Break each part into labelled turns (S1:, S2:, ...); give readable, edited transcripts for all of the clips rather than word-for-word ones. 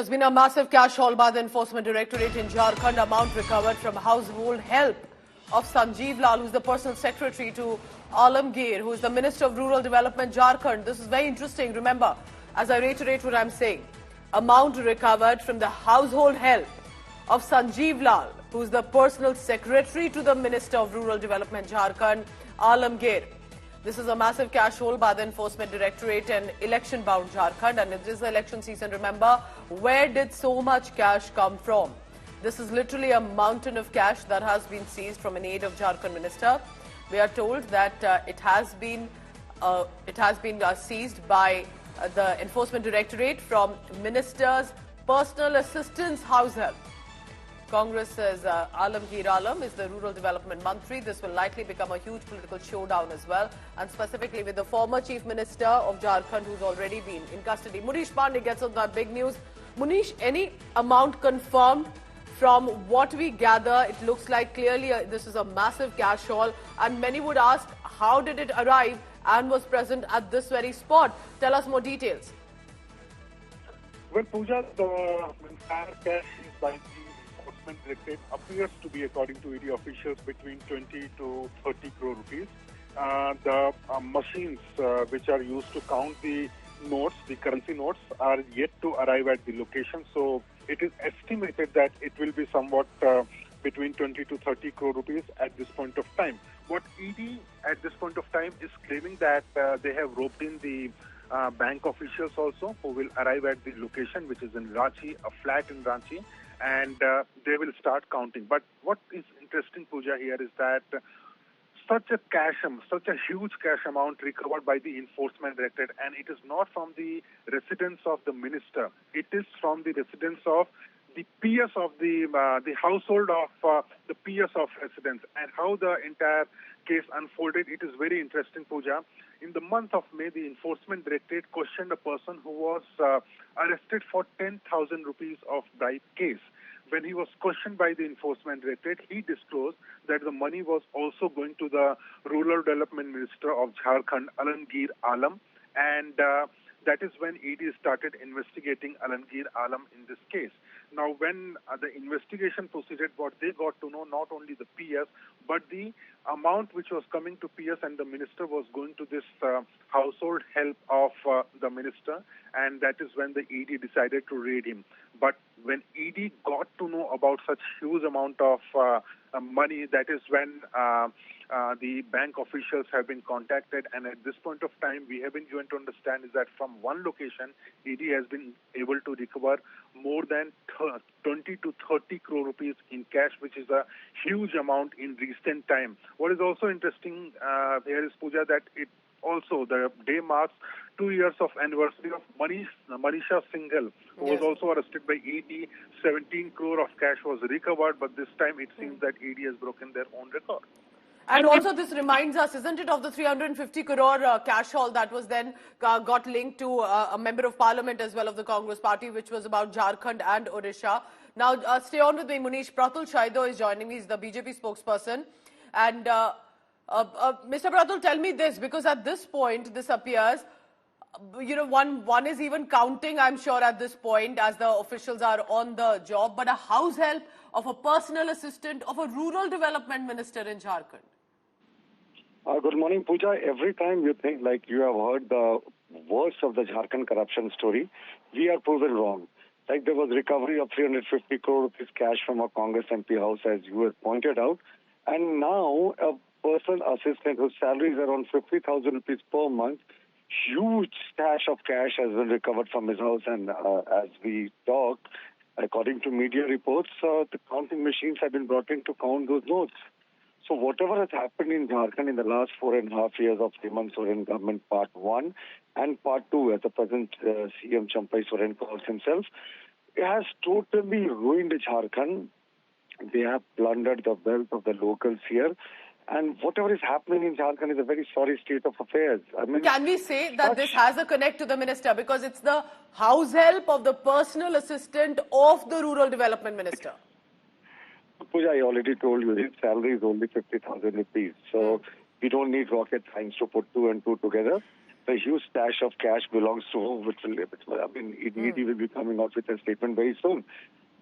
S1: There's been a massive cash haul by the Enforcement Directorate in Jharkhand. Amount recovered from household help of Sanjiv Lal, who's the personal secretary to Alamgir, who is the Minister of Rural Development, Jharkhand. This is very interesting. Remember, as I reiterate what I'm saying, amount recovered from the household help of Sanjiv Lal, who's the personal secretary to the Minister of Rural Development, Jharkhand, Alamgir. This is a massive cash haul by the Enforcement Directorate and election-bound Jharkhand, and it is the election season. Remember, where did so much cash come from? This is literally a mountain of cash that has been seized from an aide of Jharkhand minister. We are told that it has been seized by the Enforcement Directorate from minister's personal assistant's house help. Congress's Alamgir Alan is the Rural Development Mantri. This will likely become a huge political showdown as well, and specifically with the former Chief Minister of Jharkhand, who's already been in custody. Munish Pandey gets on that big news. Munish, any amount confirmed? From what we gather, it looks like clearly this is a massive cash haul, and many would ask, how did it arrive and was present at this very spot? Tell us more details.
S2: Well, Pooja, the entire cash is by the Enforcement Directorate appears to be, according to ED officials, between 20 to 30 crore rupees. The machines which are used to count the notes, the currency notes, are yet to arrive at the location. So it is estimated that it will be somewhat between 20 to 30 crore rupees at this point of time. What ED at this point of time is claiming that they have roped in the bank officials also, who will arrive at the location, which is in Ranchi, a flat in Ranchi, and they will start counting. But what is interesting, Pooja, here is that such a huge cash amount recovered by the Enforcement Directorate, and it is not from the residence of the minister. It is from the residence of the PS of the household of the PS of residents. And how the entire case unfolded, it is very interesting, Pooja. In the month of May, the Enforcement Directorate questioned a person who was arrested for 10,000 rupees of bribe case. When he was questioned by the Enforcement Directorate, he disclosed that the money was also going to the Rural Development Minister of Jharkhand, Alamgir Alan, and that is when ED started investigating Alamgir Alan in this case. Now, when the investigation proceeded, what they got to know, not only the PS, but the amount which was coming to PS and the minister was going to this household help of the minister, and that is when the ED decided to raid him. But when ED got to know about such huge amount of money, that is when the bank officials have been contacted, and at this point of time, we have been given to understand is that from one location, ED has been able to recover more than 20 to 30 crore rupees in cash, which is a huge amount in recent time. What is also interesting here is, Pooja, that it also, the day marks 2 years of anniversary of Manisha Singhal, who was also arrested by ED. 17 crore of cash was recovered, but this time it seems that ED has broken their own record.
S1: And also this reminds us, isn't it, of the 350 crore cash haul that was then got linked to a member of parliament as well of the Congress party, which was about Jharkhand and Odisha. Now, stay on with me, Munish. Pratul Shaido is joining me. He's the BJP spokesperson. And Mr. Pratul, tell me this, because at this point, this appears, you know, one is even counting, I'm sure, at this point, as the officials are on the job, but a house help of a personal assistant of a rural development minister in Jharkhand.
S3: Good morning, Pooja. Every time you think like you have heard the worst of the Jharkhand corruption story, we are proven wrong. Like there was recovery of 350 crore rupees cash from a Congress MP house, as you have pointed out. And now a personal assistant whose salary is around 50,000 rupees per month, huge stash of cash has been recovered from his house. And as we talk, according to media reports, the counting machines have been brought in to count those notes. So whatever has happened in Jharkhand in the last 4.5 years of Hemant Soren government, part 1 and part 2, as the present CM Champai Soren calls himself, it has totally ruined Jharkhand. They have plundered the wealth of the locals here. And whatever is happening in Jharkhand is a very sorry state of affairs. I mean,
S1: can we say that this has a connect to the minister, because it's the house help of the personal assistant of the rural development minister?
S3: Pooja, I already told you, his salary is only 50,000 rupees. So we don't need rocket science to put 2 and 2 together. the huge stash of cash belongs to whom, ED will be coming out with a statement very soon.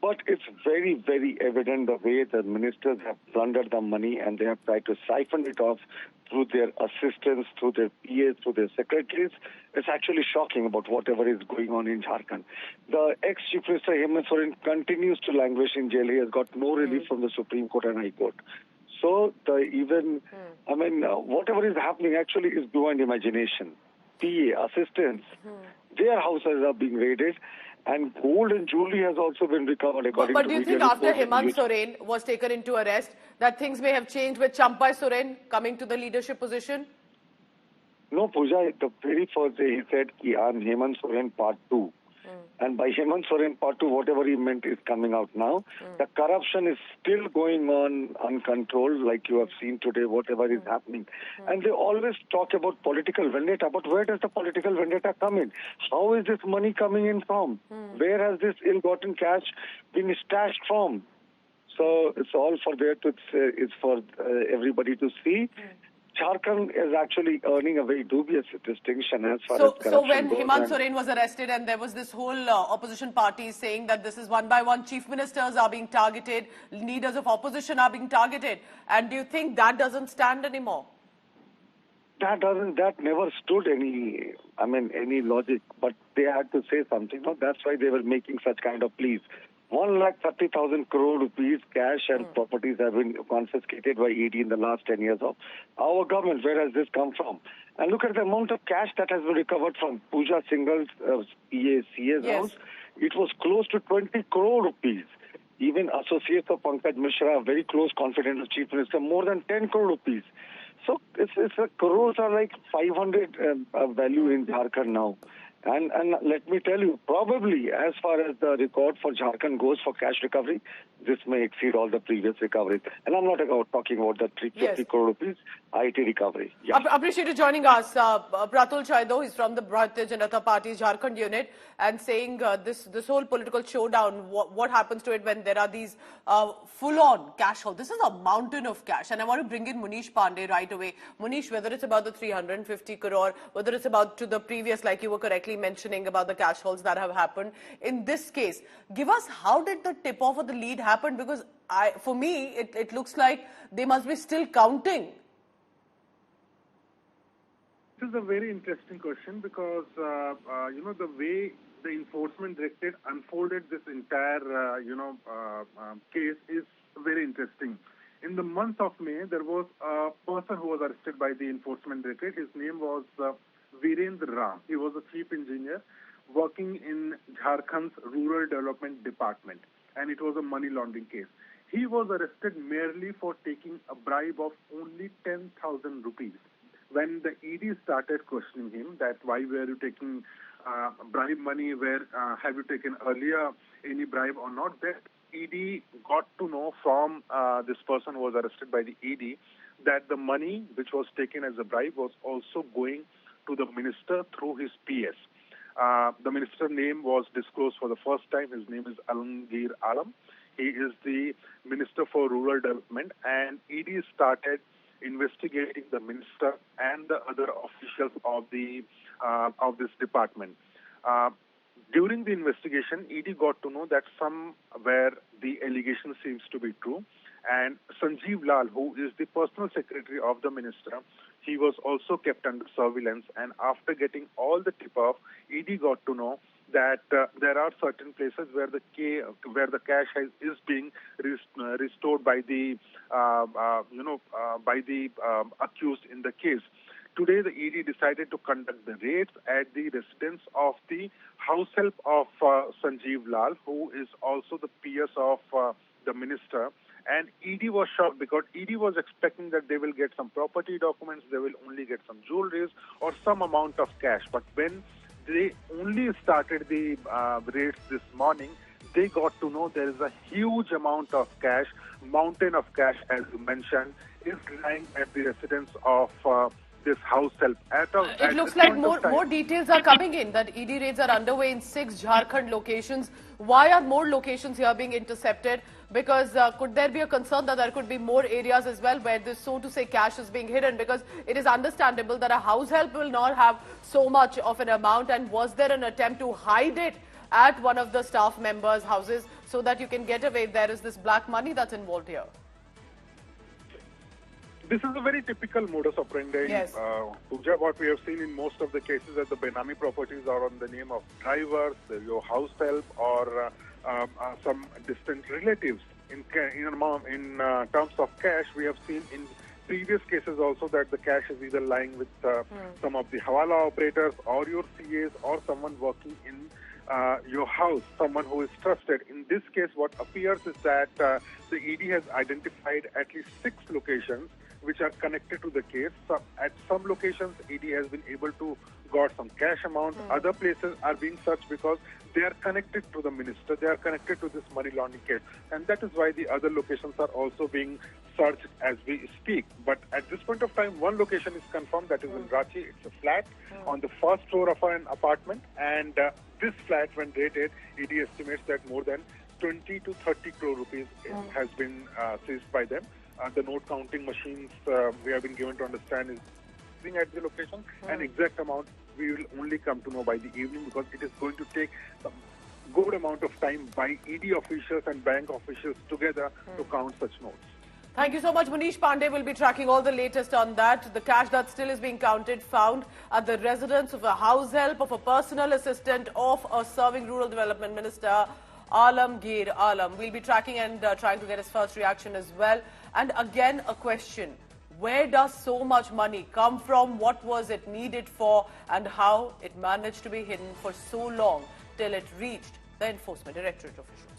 S3: But it's very, very evident the way the ministers have plundered the money and they have tried to siphon it off through their assistants, through their PAs, through their secretaries. It's actually shocking about whatever is going on in Jharkhand. The ex-Chief Minister Hemant Soren continues to languish in jail. He has got no relief from the Supreme Court and High Court. So whatever is happening actually is beyond imagination. PA, assistants, their houses are being raided. And gold and jewelry has also been recovered according to
S1: But do you think after Hemant Soren was taken into arrest, that things may have changed with Champai Soren coming to the leadership position?
S3: No, Pooja, the very first day he said, I'm Hemant Soren Part 2. And by Hemant Soren Part 2, whatever he meant is coming out now. The corruption is still going on uncontrolled, like you have seen today, whatever is happening. And they always talk about political vendetta, but where does the political vendetta come in? How is this money coming in from? Where has this ill-gotten cash been stashed from? So it's all for it's for everybody to see. Jharkhand is actually earning a very dubious distinction as far as corruption
S1: So when
S3: goes.
S1: Hemant Soren was arrested and there was this whole opposition party saying that this is one by one, chief ministers are being targeted, leaders of opposition are being targeted. And do you think that doesn't stand anymore?
S3: That never stood any logic, but they had to say something. No, that's why they were making such kind of pleas. 1,30,000 crore rupees cash and properties have been confiscated by ED in the last 10 years of our government. Where has this come from? And look at the amount of cash that has been recovered from Pooja Singh's CA's house. It was close to 20 crore rupees. Even associates of Pankaj Mishra, a very close confidant of Chief Minister, more than 10 crore rupees. So crores are like 500 value in Jharkhand now. And let me tell you, probably as far as the record for Jharkhand goes for cash recovery, this may exceed all the previous recoveries. And I'm not talking about the 350 crore rupees IT recovery.
S1: Yeah. Appreciate you joining us. Pratul Chaido, he's from the Bharatiya Janata Party's Jharkhand unit, and saying this whole political showdown, what happens to it when there are these full-on cash hauls. This is a mountain of cash. And I want to bring in Munish Pandey right away. Munish, whether it's about the 350 crore, whether it's about to the previous, like you were correctly mentioning about the cash hauls that have happened. In this case, give us how did the tip-off or the lead happen? Because for me, it looks like they must be still counting.
S2: This is a very interesting question because, the way the Enforcement Directorate unfolded this entire, case is very interesting. In the month of May, there was a person who was arrested by the Enforcement Directorate. His name was Virendra Ram. He was a chief engineer working in Jharkhand's Rural Development Department, and it was a money laundering case. He was arrested merely for taking a bribe of only 10,000 rupees. When the ED started questioning him that why were you taking bribe money, where have you taken earlier any bribe or not, that ED got to know from this person who was arrested by the ED that the money which was taken as a bribe was also going to the minister through his PS. The minister's name was disclosed for the first time. His name is Alamgir Alan. He is the Minister for Rural Development, and ED started investigating the minister and the other officials of this department. During the investigation, ED got to know that somewhere the allegation seems to be true, and Sanjiv Lal, who is the personal secretary of the minister, he was also kept under surveillance. And after getting all the tip-off, ED got to know that there are certain places where the cash is being restored by the accused in the case. Today, the ED decided to conduct the raids at the residence of the house help of Sanjiv Lal, who is also the PS of the minister. And ED was shocked because ED was expecting that they will get some property documents, they will only get some jewelries or some amount of cash. But when they only started the raids this morning, they got to know there is a huge amount of cash, mountain of cash, as you mentioned, is lying at the residence of this house help.
S1: It looks like more details are coming in, that ED raids are underway in 6 Jharkhand locations. Why are more locations here being intercepted? Because could there be a concern that there could be more areas as well where this, so to say, cash is being hidden? Because it is understandable that a house help will not have so much of an amount. And was there an attempt to hide it at one of the staff members' houses so that you can get away if there is this black money that's involved here?
S2: This is a very typical modus operandi.
S1: Yes.
S2: Pooja, what we have seen in most of the cases that the Benami properties are on the name of drivers, your house help, or some distant relatives. In terms of cash, we have seen in previous cases also that the cash is either lying with some of the Hawala operators or your CAs or someone working in your house, someone who is trusted. In this case, what appears is that the ED has identified at least 6 locations which are connected to the case. So at some locations, ED has been able to got some cash amount. Other places are being searched because they are connected to the minister. They are connected to this money laundering case. And that is why the other locations are also being searched as we speak. But at this point of time, one location is confirmed, that is in Ranchi. It's a flat on the first floor of an apartment. And this flat, when raided, ED estimates that more than 20 to 30 crore rupees has been seized by them. The note counting machines we have been given to understand is sitting at the location. An exact amount we will only come to know by the evening, because it is going to take a good amount of time by ED officials and bank officials together to count such notes.
S1: Thank you so much. Manish Pandey will be tracking all the latest on that. The cash that still is being counted found at the residence of a house help, of a personal assistant of a serving rural development minister, Alamgir Alan. We'll be tracking and trying to get his first reaction as well. And again, a question. Where does so much money come from? What was it needed for? And how it managed to be hidden for so long till it reached the Enforcement Directorate officials?